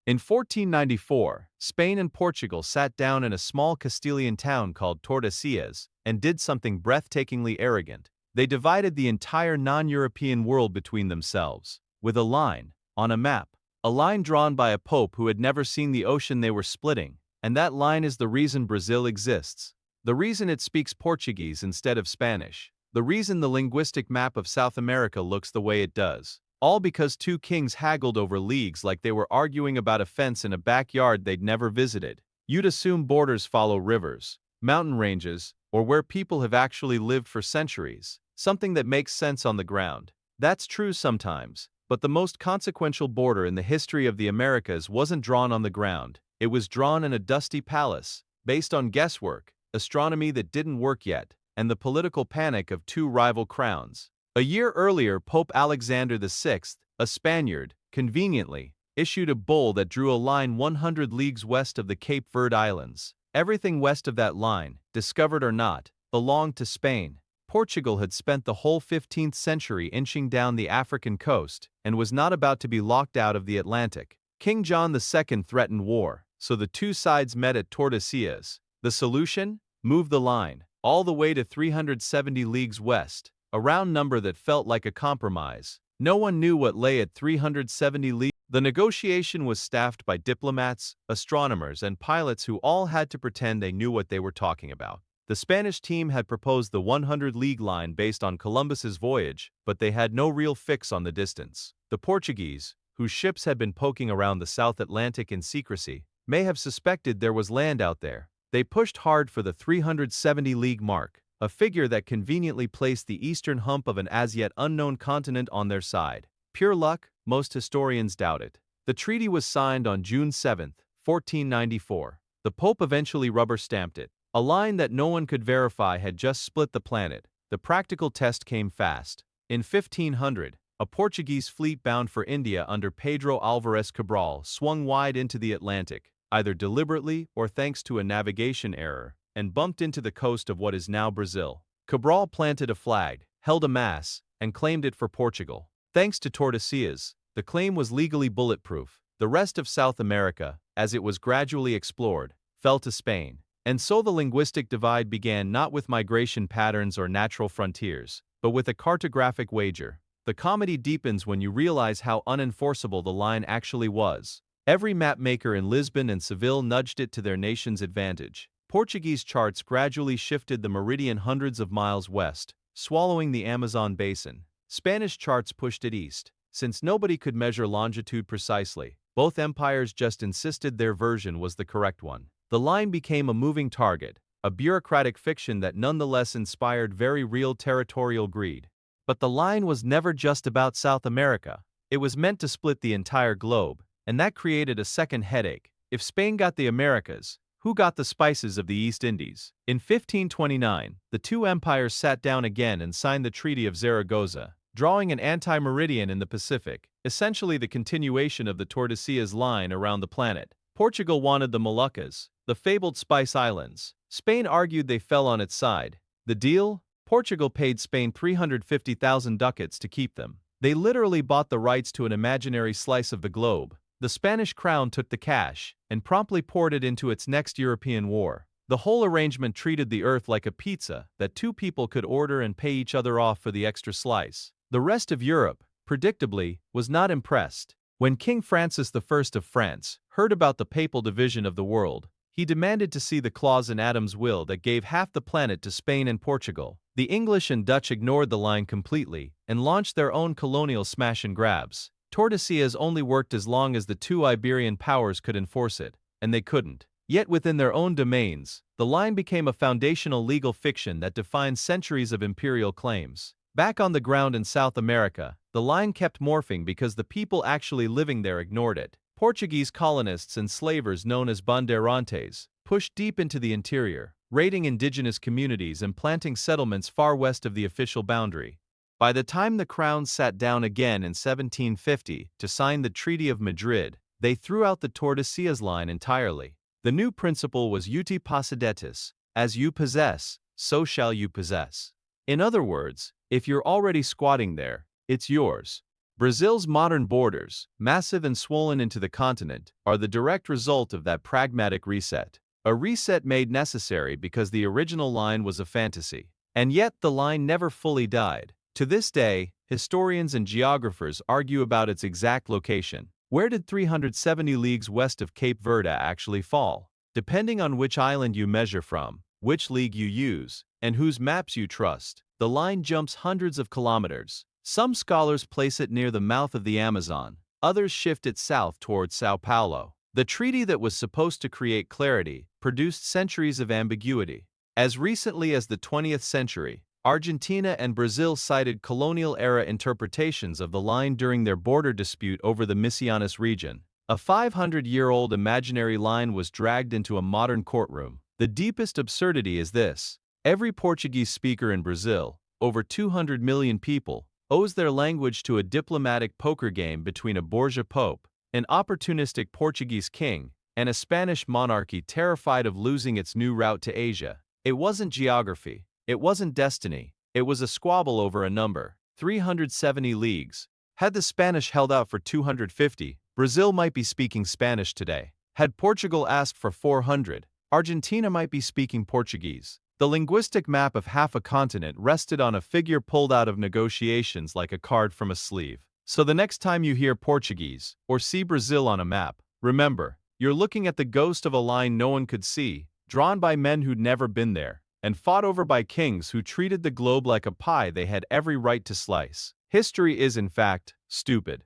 In 1494, Spain and Portugal sat down in a small Castilian town called Tordesillas and did something breathtakingly arrogant. They divided the entire non-European world between themselves, with a line, on a map. A line drawn by a pope who had never seen the ocean they were splitting, and that line is the reason Brazil exists. The reason it speaks Portuguese instead of Spanish. The reason the linguistic map of South America looks the way it does. All because two kings haggled over leagues like they were arguing about a fence in a backyard they'd never visited. You'd assume borders follow rivers, mountain ranges, or where people have actually lived for centuries, something that makes sense on the ground. That's true sometimes, but the most consequential border in the history of the Americas wasn't drawn on the ground. It was drawn in a dusty palace, based on guesswork, astronomy that didn't work yet, and the political panic of two rival crowns. A year earlier, Pope Alexander VI, a Spaniard, conveniently, issued a bull that drew a line 100 leagues west of the Cape Verde Islands. Everything west of that line, discovered or not, belonged to Spain. Portugal had spent the whole 15th century inching down the African coast and was not about to be locked out of the Atlantic. King John II threatened war, so the two sides met at Tordesillas. The solution? Move the line, all the way to 370 leagues west, a round number that felt like a compromise. No one knew what lay at 370 leagues. The negotiation was staffed by diplomats, astronomers, and pilots who all had to pretend they knew what they were talking about. The Spanish team had proposed the 100-league line based on Columbus's voyage, but they had no real fix on the distance. The Portuguese, whose ships had been poking around the South Atlantic in secrecy, may have suspected there was land out there. They pushed hard for the 370-league mark, a figure that conveniently placed the eastern hump of an as-yet unknown continent on their side. Pure luck? Most historians doubt it. The treaty was signed on June 7, 1494. The Pope eventually rubber-stamped it. A line that no one could verify had just split the planet. The practical test came fast. In 1500, a Portuguese fleet bound for India under Pedro Álvares Cabral swung wide into the Atlantic, either deliberately or thanks to a navigation error, and bumped into the coast of what is now Brazil. Cabral planted a flag, held a mass, and claimed it for Portugal. Thanks to Tordesillas, the claim was legally bulletproof. The rest of South America, as it was gradually explored, fell to Spain. And so the linguistic divide began not with migration patterns or natural frontiers, but with a cartographic wager. The comedy deepens when you realize how unenforceable the line actually was. Every mapmaker in Lisbon and Seville nudged it to their nation's advantage. Portuguese charts gradually shifted the meridian hundreds of miles west, swallowing the Amazon basin. Spanish charts pushed it east. Since nobody could measure longitude precisely, both empires just insisted their version was the correct one. The line became a moving target, a bureaucratic fiction that nonetheless inspired very real territorial greed. But the line was never just about South America. It was meant to split the entire globe, and that created a second headache. If Spain got the Americas, who got the spices of the East Indies? In 1529, the two empires sat down again and signed the Treaty of Zaragoza, drawing an anti-meridian in the Pacific, essentially the continuation of the Tordesillas line around the planet. Portugal wanted the Moluccas, the fabled Spice Islands. Spain argued they fell on its side. The deal? Portugal paid Spain 350,000 ducats to keep them. They literally bought the rights to an imaginary slice of the globe. The Spanish crown took the cash and promptly poured it into its next European war. The whole arrangement treated the earth like a pizza that two people could order and pay each other off for the extra slice. The rest of Europe, predictably, was not impressed. When King Francis I of France heard about the papal division of the world, he demanded to see the clause in Adam's will that gave half the planet to Spain and Portugal. The English and Dutch ignored the line completely and launched their own colonial smash and grabs. Tordesillas only worked as long as the two Iberian powers could enforce it, and they couldn't. Yet within their own domains, the line became a foundational legal fiction that defined centuries of imperial claims. Back on the ground in South America, the line kept morphing because the people actually living there ignored it. Portuguese colonists and slavers known as bandeirantes pushed deep into the interior, raiding indigenous communities and planting settlements far west of the official boundary. By the time the crown sat down again in 1750 to sign the Treaty of Madrid, they threw out the Tordesillas line entirely. The new principle was uti possedetis, as you possess, so shall you possess. In other words, if you're already squatting there, it's yours. Brazil's modern borders, massive and swollen into the continent, are the direct result of that pragmatic reset. A reset made necessary because the original line was a fantasy. And yet the line never fully died. To this day, historians and geographers argue about its exact location. Where did 370 leagues west of Cape Verde actually fall? Depending on which island you measure from, which league you use, and whose maps you trust, the line jumps hundreds of kilometers. Some scholars place it near the mouth of the Amazon, others shift it south towards Sao Paulo. The treaty that was supposed to create clarity produced centuries of ambiguity. As recently as the 20th century, Argentina and Brazil cited colonial-era interpretations of the line during their border dispute over the Misiones region. A 500-year-old imaginary line was dragged into a modern courtroom. The deepest absurdity is this: every Portuguese speaker in Brazil, over 200 million people, owes their language to a diplomatic poker game between a Borgia pope, an opportunistic Portuguese king, and a Spanish monarchy terrified of losing its new route to Asia. It wasn't geography. It wasn't destiny. It was a squabble over a number: 370 leagues. Had the Spanish held out for 250, Brazil might be speaking Spanish today. Had Portugal asked for 400, Argentina might be speaking Portuguese. The linguistic map of half a continent rested on a figure pulled out of negotiations like a card from a sleeve. So the next time you hear Portuguese, or see Brazil on a map, remember, you're looking at the ghost of a line no one could see, drawn by men who'd never been there, and fought over by kings who treated the globe like a pie they had every right to slice. History is, in fact, stupid.